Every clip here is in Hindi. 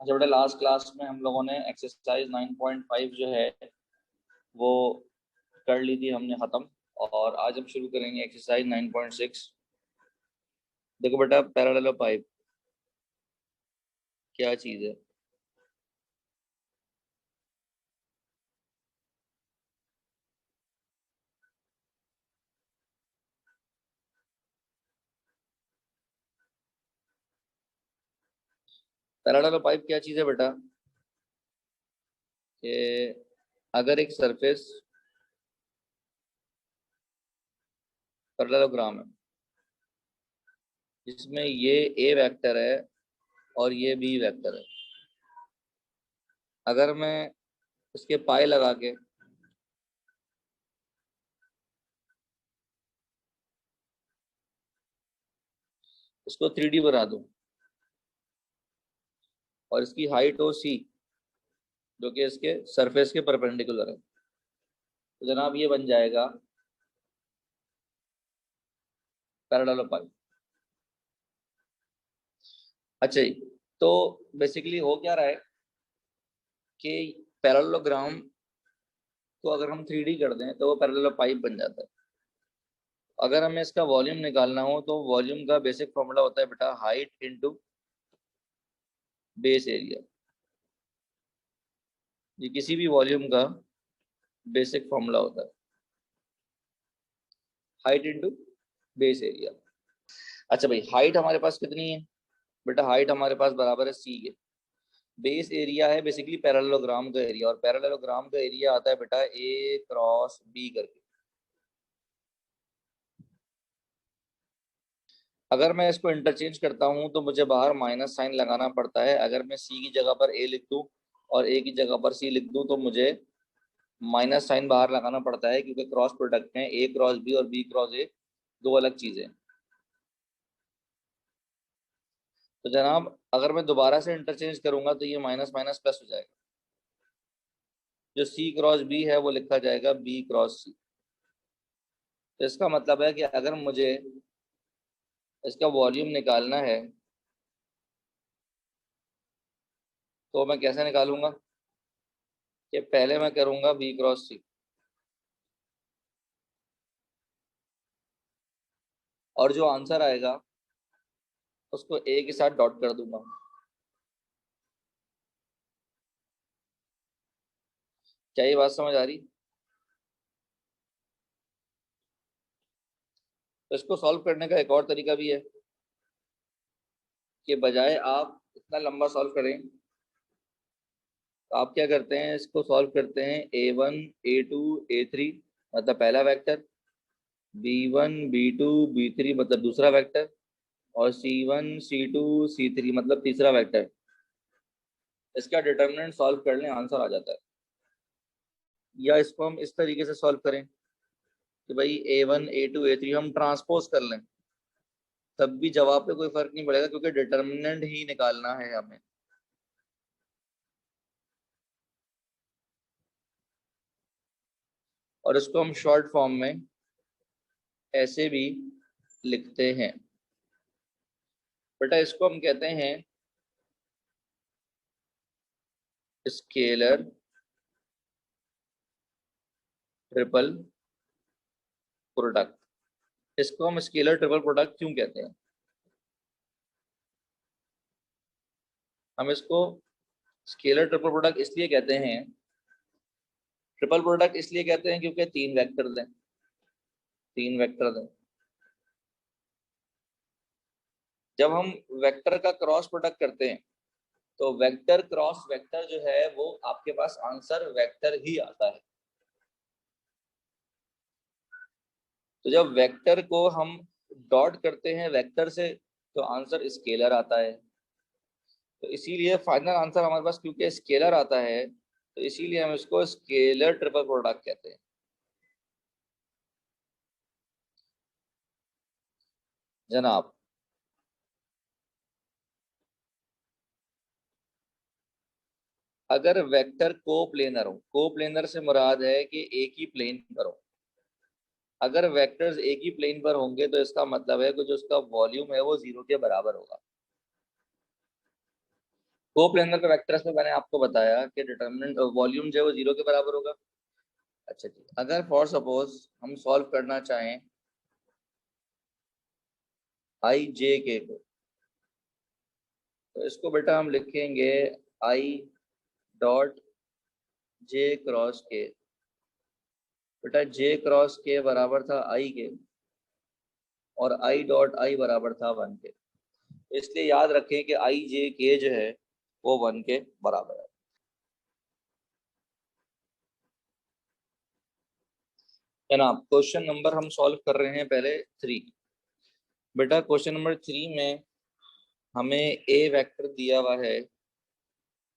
अच्छा बेटा, लास्ट क्लास में हम लोगों ने एक्सरसाइज 9.5 जो है वो कर ली थी हमने ख़त्म। और आज हम शुरू करेंगे एक्सरसाइज 9.6। देखो बेटा, पैरेललोपाइप क्या चीज़ है? पैरेललोपाइप क्या चीज़ है बेटा? कि अगर एक सरफेस पैरेललोग्राम है जिसमें ये ए वेक्टर है और ये बी वेक्टर है, अगर मैं इसके पाए लगा के इसको 3D बना दूं और इसकी हाइट हो सी, जो कि इसके सरफेस के परपेंडिकुलर है, तो जनाब ये बन जाएगा पैरेललोपाइप। अच्छा जी, तो बेसिकली हो क्या रहा है कि पैरेललोग्राम को अगर हम 3D कर दें तो वो पैरेललोपाइप बन जाता है। अगर हमें इसका वॉल्यूम निकालना हो तो वॉल्यूम का बेसिक फॉर्मूला होता है बेटा हाइट इनटू बेस एरिया। ये किसी भी वॉल्यूम का बेसिक फॉर्मूला होता है, हाइट इनटू बेस एरिया। अच्छा भाई, हाइट हमारे पास कितनी है बेटा? हाइट हमारे पास बराबर है सी के। बेस एरिया है बेसिकली पैरेललोग्राम का एरिया, और पैरेललोग्राम का एरिया आता है बेटा ए क्रॉस बी करके। अगर मैं इसको इंटरचेंज करता हूं तो मुझे बाहर माइनस साइन लगाना पड़ता है। अगर मैं सी की जगह पर ए लिख दूं और ए की जगह पर सी लिख दूं तो मुझे माइनस साइन बाहर लगाना पड़ता है, क्योंकि क्रॉस प्रोडक्ट है। ए क्रॉस बी और बी क्रॉस ए दो अलग चीजें। तो जनाब अगर मैं दोबारा से इंटरचेंज करूंगा तो ये माइनस माइनस प्लस हो जाएगा। जो सी क्रॉस बी है वो लिखा जाएगा बी क्रॉस सी। तो इसका मतलब है कि अगर मुझे इसका वॉल्यूम निकालना है तो मैं कैसे निकालूंगा? कि पहले मैं करूंगा बी क्रॉस सी, और जो आंसर आएगा उसको ए के साथ डॉट कर दूंगा। क्या ये बात समझ आ रही? तो इसको सॉल्व करने का एक और तरीका भी है कि बजाय आप इतना लंबा सॉल्व करें तो आप क्या करते हैं, इसको सॉल्व करते हैं A1 A2 A3 मतलब पहला वेक्टर, B1 B2 B3 मतलब दूसरा वेक्टर, और C1 C2 C3 मतलब तीसरा वेक्टर। इसका डिटर्मिनेंट सॉल्व कर लें, आंसर आ जाता है। या इसको हम इस तरीके से सॉल्व करें कि भाई A1 A2 A3 हम ट्रांसपोज कर लें, तब भी जवाब पे कोई फर्क नहीं पड़ेगा, क्योंकि डिटर्मिनेंट ही निकालना है हमें। और इसको हम शॉर्ट फॉर्म में ऐसे भी लिखते हैं बेटा, इसको हम कहते हैं स्केलर ट्रिपल प्रोडक्ट। इसको हम स्केलर ट्रिपल प्रोडक्ट क्यों कहते हैं? हम इसको स्केलर ट्रिपल प्रोडक्ट इसलिए कहते हैं, ट्रिपल प्रोडक्ट इसलिए कहते हैं क्योंकि तीन वेक्टर दें। जब हम वेक्टर का क्रॉस प्रोडक्ट करते हैं तो वेक्टर क्रॉस वेक्टर जो है वो आपके पास आंसर वेक्टर ही आता है। तो जब वेक्टर को हम डॉट करते हैं वेक्टर से तो आंसर स्केलर आता है। तो इसीलिए फाइनल आंसर हमारे पास क्योंकि स्केलर आता है, तो इसीलिए हम इसको स्केलर ट्रिपल प्रोडक्ट कहते हैं। जनाब अगर वेक्टर कोप्लेनर हो, कोप्लेनर से मुराद है कि एक ही प्लेन पर हो। अगर वेक्टर्स एक ही प्लेन पर होंगे तो इसका मतलब है कि जो उसका वॉल्यूम है वो जीरो के बराबर होगा। कोप्लेनर का वेक्टर्स में मैंने आपको बताया कि डिटरमिनेंट वॉल्यूम जो है वो 0 के बराबर होगा। अच्छा जी, अगर फॉर सपोज हम सॉल्व करना चाहें आई जे के को, तो इसको बेटा हम लिखेंगे आई डॉट जे क्रॉस के। बेटा जे क्रॉस के बराबर था आई के, और आई डॉट आई बराबर था 1 के। इसलिए याद रखें कि आई जे के जो है वो 1 के बराबर है। जनाब क्वेश्चन नंबर हम सॉल्व कर रहे हैं पहले 3। बेटा क्वेश्चन नंबर 3 में हमें ए वेक्टर दिया हुआ है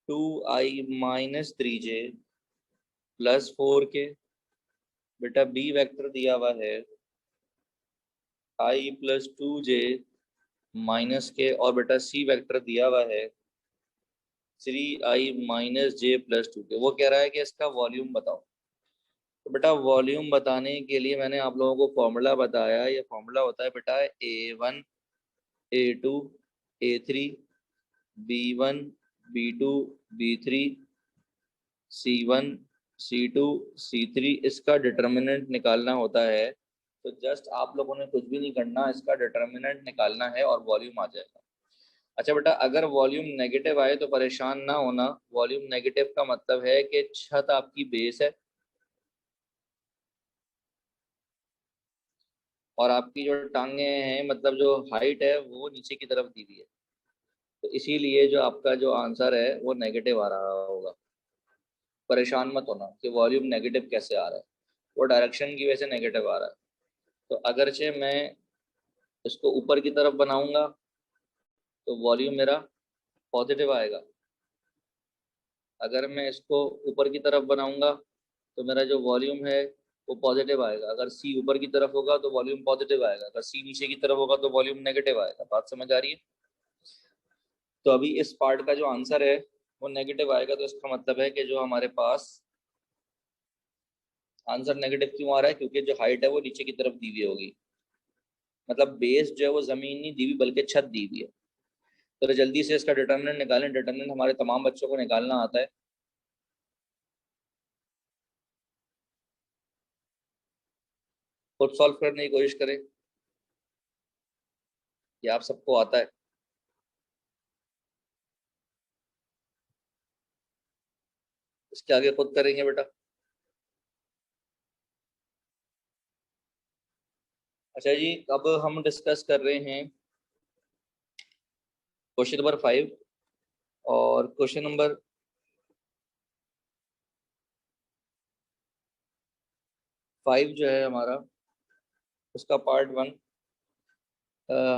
2i माइनस 3j प्लस 4 के। बेटा बी वेक्टर दिया हुआ है i प्लस 2j माइनस के, और बेटा सी वेक्टर दिया हुआ है 3i माइनस j प्लस 2 के। वो कह रहा है कि इसका वॉल्यूम बताओ। तो बेटा वॉल्यूम बताने के लिए मैंने आप लोगों को फॉर्मूला बताया। ये फॉर्मूला होता है बेटा A1 A2 A3 B1 B2 B3 C1 C2 C3। इसका डिटर्मिनेंट निकालना होता है। तो जस्ट आप लोगों ने कुछ भी नहीं करना, इसका डिटर्मिनेंट निकालना है और वॉल्यूम आ जाएगा। अच्छा बेटा, अगर वॉल्यूम नेगेटिव आए तो परेशान ना होना। वॉल्यूम नेगेटिव का मतलब है कि छत आपकी बेस है और आपकी जो टांगे हैं, मतलब जो हाइट है, वो नीचे की तरफ दी हुई है। तो इसीलिए जो आपका जो आंसर है वो नेगेटिव आ रहा होगा। परेशान मत होना कि वॉल्यूम नेगेटिव कैसे आ रहा है, वो डायरेक्शन की वजह से नेगेटिव आ रहा है। तो अगरचे मैं इसको ऊपर की तरफ बनाऊंगा तो वॉल्यूम मेरा पॉजिटिव आएगा। अगर मैं इसको ऊपर की तरफ बनाऊंगा तो मेरा जो वॉल्यूम है वो पॉजिटिव आएगा। अगर सी ऊपर की तरफ होगा तो वॉल्यूम पॉजिटिव आएगा, अगर सी नीचे की तरफ होगा तो वॉल्यूम नेगेटिव आएगा। बात समझ आ रही है? तो अभी इस पार्ट का जो आंसर है वो नेगेटिव आएगा, तो इसका मतलब है कि जो हमारे पास आंसर नेगेटिव क्यों आ रहा है, क्योंकि जो हाइट है वो नीचे की तरफ दी हुई होगी। मतलब बेस जो है वो जमीन नहीं दी हुई बल्कि छत दी हुई है। तो जल्दी से इसका डिटर्मिनेंट निकालें। डिटर्मिनेंट हमारे तमाम बच्चों को निकालना आता है। खुद सॉल्व करने की कोशिश करें, ये आप सबको आता है। इसके आगे खुद करेंगे बेटा। अच्छा जी, अब हम डिस्कस कर रहे हैं क्वेश्चन नंबर 5। और क्वेश्चन नंबर 5 जो है हमारा, उसका पार्ट 1।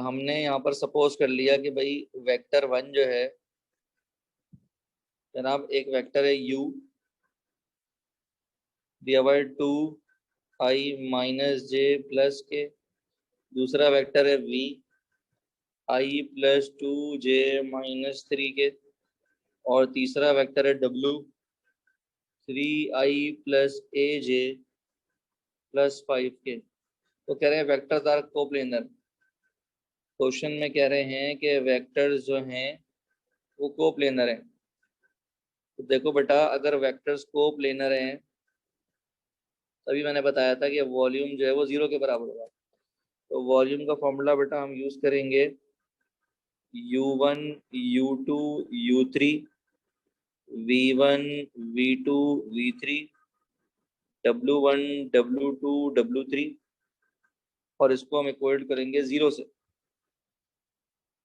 हमने यहाँ पर सपोज कर लिया कि भाई वेक्टर 1 जो है जनाब, एक वेक्टर है u दिया हुआ है 2i माइनस जे प्लस के। दूसरा वेक्टर है v i plus 2j minus 3 के। और तीसरा वेक्टर है w 3i प्लस ए जे प्लस 5 के। तो कह रहे हैं वेक्टर्स आर कोप्लेनर। क्वेश्चन में कह रहे हैं कि वेक्टर्स जो हैं वो कोप्लेनर हैं। तो देखो बेटा, अगर वेक्टर्स कोप्लेनर हैं, तभी मैंने बताया था कि वॉल्यूम जो है वो 0 के बराबर होगा। तो वॉल्यूम का फॉर्मूला बेटा हम यूज करेंगे u1 u2 u3 v1 v2 v3 w1 w2 w3। और इसको हम इक्वेट करेंगे 0 से।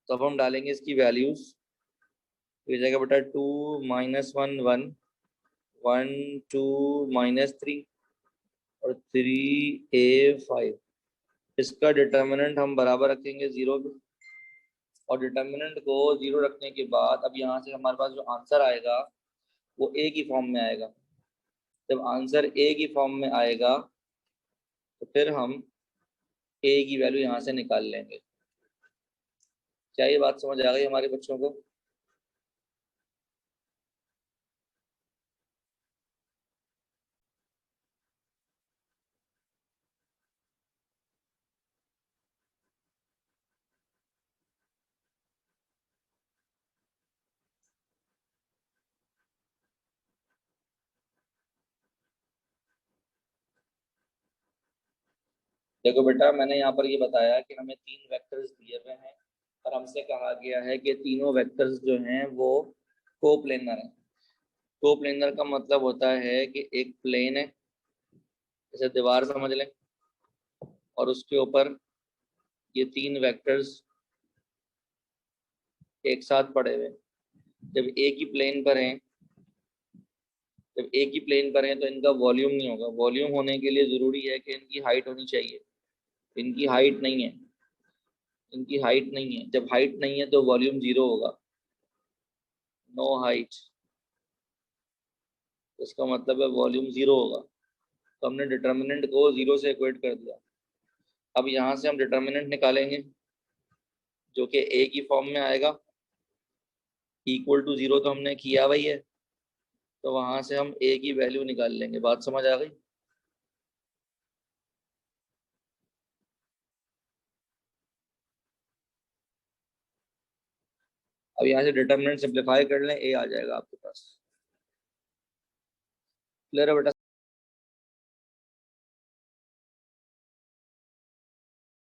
तो अब हम डालेंगे इसकी वैल्यूज। तो ये जाएगा बेटा 2 - 1 1 1 2 -3 और 3a 5। इसका डिटर्मिनेंट हम बराबर रखेंगे 0 के। और डिटर्मिनेंट को 0 रखने के बाद अब यहाँ से हमारे पास जो आंसर आएगा वो ए की फॉर्म में आएगा। जब आंसर ए की फॉर्म में आएगा तो फिर हम ए की वैल्यू यहाँ से निकाल लेंगे। क्या ये बात समझ आ गई हमारे बच्चों को? देखो बेटा, मैंने यहाँ पर ये बताया कि हमें 3 वेक्टर्स दिए हुए हैं और हमसे कहा गया है कि तीनों वेक्टर्स जो हैं वो कोप्लेनर हैं। कोप्लेनर का मतलब होता है कि एक प्लेन है, जैसे दीवार समझ लें, और उसके ऊपर ये 3 वेक्टर्स एक साथ पड़े हुए। जब एक ही प्लेन पर हैं जब एक ही प्लेन पर हैं तो इनका वॉल्यूम नहीं होगा। वॉल्यूम होने के लिए ज़रूरी है कि इनकी हाइट होनी चाहिए। इनकी हाइट नहीं है। इनकी हाइट नहीं है। जब हाइट नहीं है तो वॉल्यूम 0 होगा। नो हाइट, इसका मतलब है वॉल्यूम 0 होगा। तो हमने डिटर्मिनेंट को 0 से इक्वेट कर दिया। अब यहाँ से हम डिटर्मिनेंट निकालेंगे जो कि ए की फॉर्म में आएगा। इक्वल टू 0 तो हमने किया वही है, तो वहां से हम ए की वैल्यू निकाल लेंगे। बात समझ आ गई? अब यहाँ से डिटर्मिनेंट सिंप्लीफाई कर लें, ए आ जाएगा आपके पास। क्लियर है बेटा?